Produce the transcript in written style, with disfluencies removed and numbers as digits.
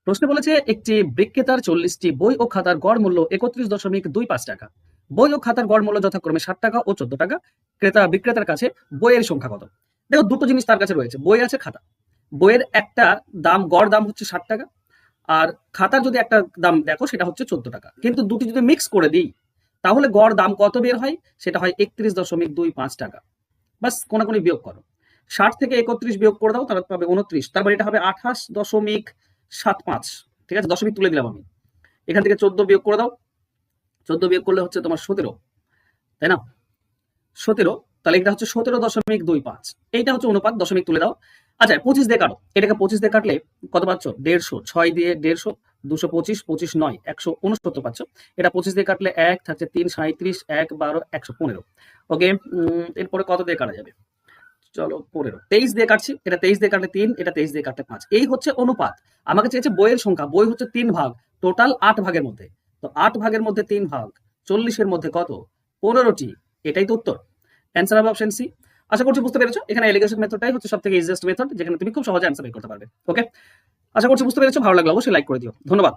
প্রশ্নে বলেছে একটি বিক্রেতার 40টি বই ও খাতার গড় মূল্য 31.25 টাকা। বই ও খাতার গড় মূল্য যথাক্রমে 60 টাকা ও 14 টাকা। বিক্রেতার কাছে বইয়ের সংখ্যা কত? দেখো, দুটো জিনিস তার কাছে রয়েছে, বই আছে, খাতা। বইয়ের একটা গড় দাম হচ্ছে 60 টাকা, আর খাতার যদি একটা দাম দেখো সেটা হচ্ছে 14 টাকা। কিন্তু দুটি যদি মিক্স করে দিই তাহলে গড় দাম কত বের হয়? সেটা হয় 31.25 টাকা। বাস কোনাকুনি বিয়োগ করো। 60 থেকে 31 বিয়োগ করে দাও, তাহলে পাবে 29। তার মানে এটা হবে 28.75। ঠিক আছে, দশমিক তুলে দিলাম আমি। এখান থেকে 14 বিয়োগ করে দাও। 14 বিয়োগ করলে হচ্ছে তোমার 17, তাই না? 17, তাহলে এটা হচ্ছে 17.25। এইটা হচ্ছে অনুপাত, দশমিক তুলে দাও। আচ্ছা, 25 দিয়ে কাটো। এটাকে 25 দিয়ে কাটলে কত পাচ্ছ? 150। 6 দিয়ে 150, 225, 25 9, 169 পাচ্ছ। এটা 25 দিয়ে কাটলে 1 থাকছে 3, 37, 1 12, 115। ওকে, এরপরে কত দিয়ে কাটা যাবে? চলো 15। 23 দিয়ে কাটছি, এটা 23 দিয়ে কাটলে 3, এটা 23 দিয়ে কাটলে 5। এই হচ্ছে অনুপাত। আমাকে চেয়েছে বইয়ের সংখ্যা। বই হচ্ছে 3 ভাগ, টোটাল 8 ভাগের মধ্যে। তো 8 ভাগের মধ্যে 3 ভাগ, 40 এর মধ্যে কত? 15টি। এটাই তো উত্তর। অ্যান্সার হবে অপশন সি। আশা করছি বুঝতে পেরেছো। এখানে এলিগেশন মেথডটাই হচ্ছে সবথেকে ইজিয়েস্ট মেথড, যেখানে তুমি খুব সহজে অ্যান্সার বের করতে পারবে। ওকে, আশা করছি বুঝতে পেরেছো। ভালো লাগলে অবশ্যই লাইক করে দিও। ধন্যবাদ।